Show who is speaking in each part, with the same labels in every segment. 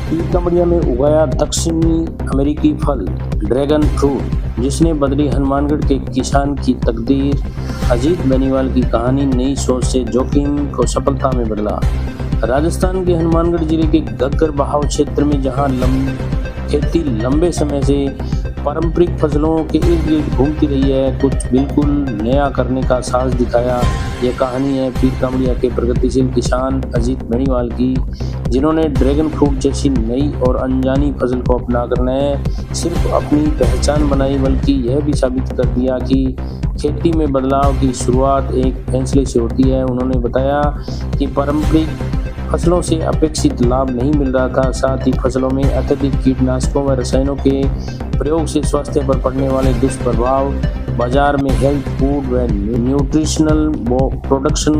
Speaker 1: पीरकमड़िया में उगाया दक्षिणी अमेरिकी फल ड्रैगन फ्रूट, जिसने बदली हनुमानगढ़ के किसान की तकदीर। अजीत बेनीवाल की कहानी नई सोच से जोखिम को सफलता में बदला। राजस्थान के हनुमानगढ़ जिले के घग्गर बहाव क्षेत्र में जहां खेती लंबे समय से पारंपरिक फसलों के इर्द गिर्द घूमती रही है, कुछ बिल्कुल नया करने का साहस दिखाया। यह कहानी है पीरकमड़िया के प्रगतिशील किसान अजीत बेनीवाल की, जिन्होंने ड्रैगन फ्रूट जैसी नई और अनजानी फसल को अपनाकर न सिर्फ अपनी पहचान बनाई, बल्कि यह भी साबित कर दिया कि खेती में बदलाव की शुरुआत एक फैसले से होती है। उन्होंने बताया कि पारंपरिक फसलों से अपेक्षित लाभ नहीं मिल रहा था, साथ ही फसलों में अत्यधिक कीटनाशकों व रसायनों के प्रयोग से स्वास्थ्य पर पड़ने वाले दुष्प्रभाव, बाजार में हेल्थ फूड व न्यूट्रिशनल प्रोडक्शन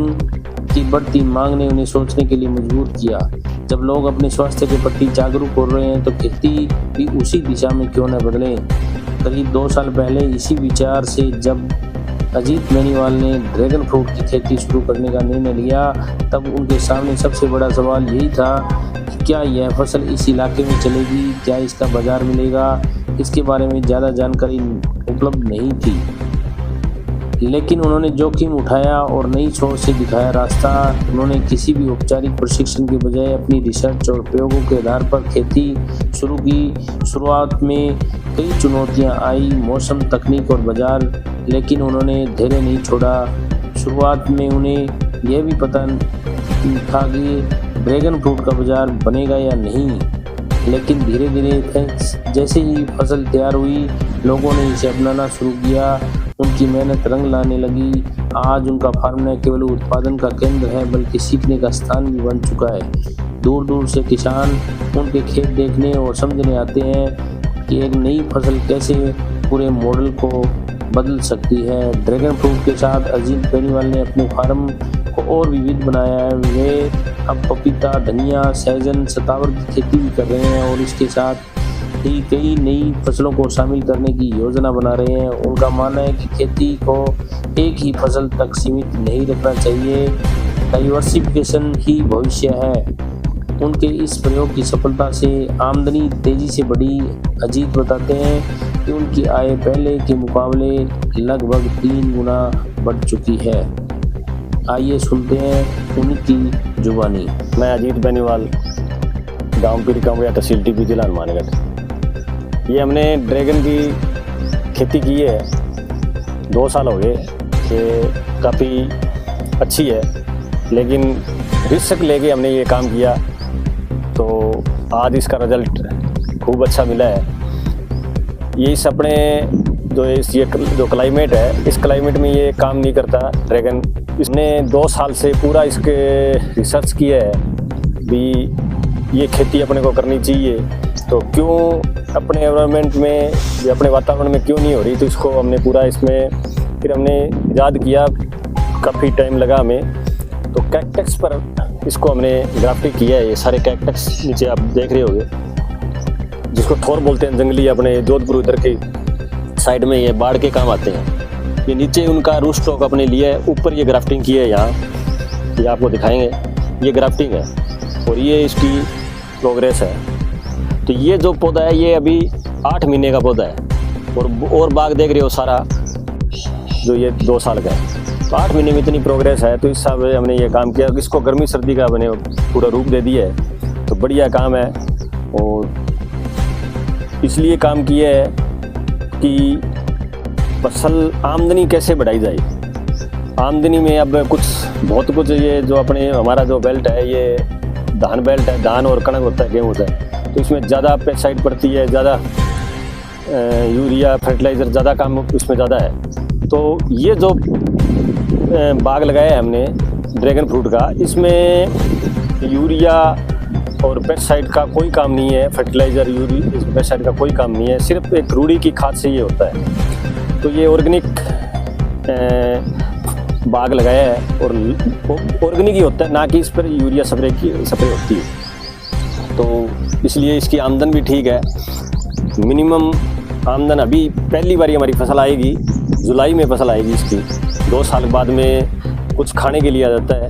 Speaker 1: की बढ़ती मांग ने उन्हें सोचने के लिए मजबूर किया। जब लोग अपने स्वास्थ्य के प्रति जागरूक हो रहे हैं तो खेती भी उसी दिशा में क्यों न बदले। करीब 2 साल पहले इसी विचार से जब अजीत बेनीवाल ने ड्रैगन फ्रूट की खेती शुरू करने का निर्णय लिया, तब उनके सामने सबसे बड़ा सवाल यही था कि क्या यह फसल इस इलाके में चलेगी, क्या इसका बाजार मिलेगा। इसके बारे में ज़्यादा जानकारी उपलब्ध नहीं थी, लेकिन उन्होंने जोखिम उठाया और नई सोच से दिखाया रास्ता। उन्होंने किसी भी औपचारिक प्रशिक्षण के बजाय अपनी रिसर्च और प्रयोगों के आधार पर खेती शुरू की। शुरुआत में कई चुनौतियां आई, मौसम, तकनीक और बाजार, लेकिन उन्होंने धैर्य नहीं छोड़ा। शुरुआत में उन्हें यह भी पता था कि ड्रैगन फ्रूट का बाजार बनेगा या नहीं, लेकिन धीरे धीरे जैसे ही फसल तैयार हुई, लोगों ने इसे अपनाना शुरू किया। उनकी मेहनत रंग लाने लगी। आज उनका फार्म न केवल उत्पादन का केंद्र है, बल्कि सीखने का स्थान भी बन चुका है। दूर दूर से किसान उनके खेत देखने और समझने आते हैं कि एक नई फसल कैसे पूरे मॉडल को बदल सकती है। ड्रैगन फ्रूट के साथ अजीत बेनीवाल ने अपने फार्म को और विविध बनाया है। वे अब पपीता, धनिया, सहजन, सतावर की खेती भी कर रहे हैं और इसके साथ ही कई नई फसलों को शामिल करने की योजना बना रहे हैं। उनका मानना है कि खेती को एक ही फसल तक सीमित नहीं रखना चाहिए, डाइवर्सिफिकेशन ही भविष्य है। उनके इस प्रयोग की सफलता से आमदनी तेजी से बढ़ी। अजीत बताते हैं कि उनकी आय पहले के मुकाबले लगभग 3 गुना बढ़ चुकी है। आइए सुनते हैं उनकी जुबानी।
Speaker 2: मैं अजीत बेनीवाल, गाँव पीरकमड़िया, तहसील टीपी, जिला हनुमानगढ़। ये हमने ड्रैगन की खेती की है, 2 साल हो गए। ये काफ़ी अच्छी है, लेकिन रिस्क लेके हमने ये काम किया तो आज इसका रिजल्ट खूब अच्छा मिला है। ये इस अपने ये जो क्लाइमेट है, इस क्लाइमेट में ये काम नहीं करता ड्रैगन। इसने 2 साल से पूरा इसके रिसर्च किया है भी ये खेती अपने को करनी चाहिए, तो क्यों अपने एनवायरनमेंट में या अपने वातावरण में क्यों नहीं हो रही। तो इसको हमने पूरा इसमें फिर हमने याद किया, काफ़ी टाइम लगा हमें। तो कैक्टस पर इसको हमने ग्राफ्टिंग किया है। ये सारे कैक्टस नीचे आप देख रहे होंगे, जिसको थोर बोलते हैं जंगली, अपने जोधपुर उधर के साइड में ये बाढ़ के काम आते हैं। ये नीचे उनका रूट स्टॉक अपने लिए है, ऊपर ये ग्राफ्टिंग की है। यहाँ ये आपको दिखाएंगे, ये ग्राफ्टिंग है और ये इसकी प्रोग्रेस है। तो ये जो पौधा है ये अभी 8 महीने का पौधा है और बाग देख रहे हो सारा जो ये 2 साल का है। तो 8 महीने में इतनी प्रोग्रेस है, तो इस हिसाब से हमने ये काम किया। इसको गर्मी सर्दी का हमने पूरा रूप दे दिया है, तो बढ़िया काम है। और इसलिए काम किया है कि फसल आमदनी कैसे बढ़ाई जाए। आमदनी में अब बहुत कुछ ये जो अपने हमारा जो बेल्ट है, ये धान बेल्ट है, धान और कणक होता है, गेहूँ होता है, तो इसमें ज़्यादा पेस्टिसाइड पड़ती है, ज़्यादा यूरिया फर्टिलाइज़र ज़्यादा काम इसमें ज़्यादा है। तो ये जो बाग लगाया है हमने ड्रैगन फ्रूट का, इसमें यूरिया और पेस्टिसाइड का कोई काम नहीं है, फर्टिलाइज़र यूरिया पेस्टिसाइड का कोई काम नहीं है, सिर्फ एक रूढ़ी की खाद से ये होता है। तो ये ऑर्गेनिक बाग लगाया है और ऑर्गेनिक ही होता है, ना कि इस पर यूरिया स्प्रे होती है। तो इसलिए इसकी आमदन भी ठीक है। मिनिमम आमदन अभी पहली बारी हमारी फसल आएगी, जुलाई में फसल आएगी इसकी। 2 साल बाद में कुछ खाने के लिए आ जाता है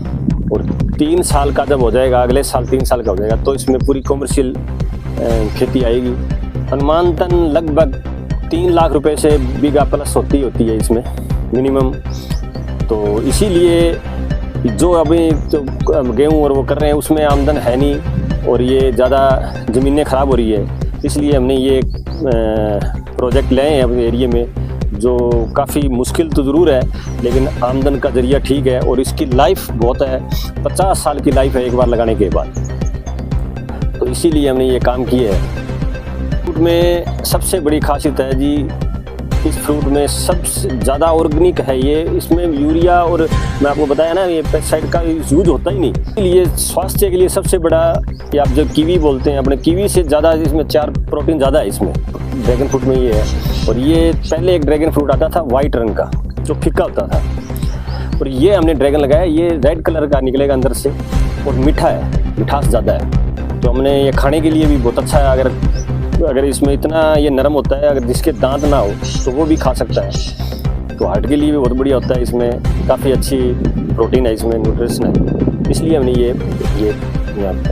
Speaker 2: और 3 साल का जब हो जाएगा, अगले साल 3 साल का हो जाएगा, तो इसमें पूरी कमर्शियल खेती आएगी। अनुमानतन लगभग 3 लाख रुपए से बीघा प्लस होती है इसमें मिनिमम। तो इसीलिए जो अभी तो गेहूँ और वो कर रहे हैं उसमें आमदन है नहीं, और ये ज़्यादा ज़मीनें ख़राब हो रही है, इसलिए हमने ये प्रोजेक्ट लाए हैं अपने एरिया में, जो काफ़ी मुश्किल तो ज़रूर है लेकिन आमदन का ज़रिया ठीक है, और इसकी लाइफ बहुत है, 50 साल की लाइफ है एक बार लगाने के बाद। तो इसीलिए हमने ये काम किया है। फ्रूट में सबसे बड़ी खासियत है जी, इस फ्रूट में सबसे ज़्यादा ऑर्गेनिक है ये, इसमें यूरिया और मैं आपको बताया ना ये पेस्टिसाइड का यूज होता ही नहीं। इसलिए स्वास्थ्य के लिए सबसे बड़ा, ये आप जो कीवी बोलते हैं, अपने कीवी से ज़्यादा इसमें 4 प्रोटीन ज़्यादा है इसमें, ड्रैगन फ्रूट में ये है। और ये पहले एक ड्रैगन फ्रूट आता था वाइट रंग का जो फीका होता था, और ये हमने ड्रैगन लगाया, ये रेड कलर का निकलेगा अंदर से और मीठा है, मिठास ज़्यादा है। तो हमने ये खाने के लिए भी बहुत अच्छा है। अगर इसमें इतना ये नरम होता है, अगर जिसके दांत ना हो तो वो भी खा सकता है। तो हार्ट के लिए भी बहुत बढ़िया होता है, इसमें काफ़ी अच्छी प्रोटीन है, इसमें न्यूट्रिशन है, इसलिए हमने ये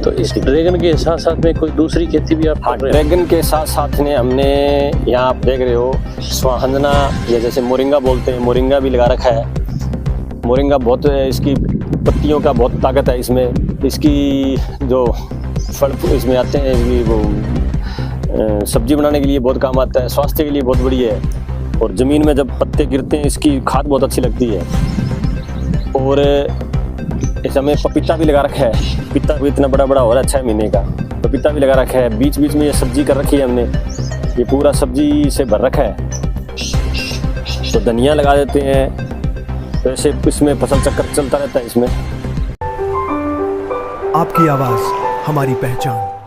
Speaker 1: तो इस ड्रैगन के साथ साथ में कोई दूसरी खेती भी आप?
Speaker 2: हाँ, ड्रैगन के साथ साथ में हमने यहाँ आप देख रहे हो स्वाहंजना, या जैसे मोरिंगा बोलते हैं, मोरिंगा भी लगा रखा है। मोरिंगा बहुत, इसकी पत्तियों का बहुत ताकत है इसमें, इसकी जो फल इसमें आते हैं इसकी वो सब्जी बनाने के लिए बहुत काम आता है, स्वास्थ्य के लिए बहुत बढ़िया है। और ज़मीन में जब पत्ते गिरते हैं इसकी खाद बहुत अच्छी लगती है। और इस हमें पपीता भी लगा रखा है, पपीता भी इतना बड़ा बड़ा हो रहा है 6 महीने का, पपीता भी लगा रखा है। बीच बीच में ये सब्जी कर रखी है हमने, ये पूरा सब्जी से भर रखा है। तो धनिया लगा देते हैं, तो ऐसे इसमें फसल चक्कर चलता रहता है इसमें।
Speaker 3: आपकी आवाज़ हमारी पहचान।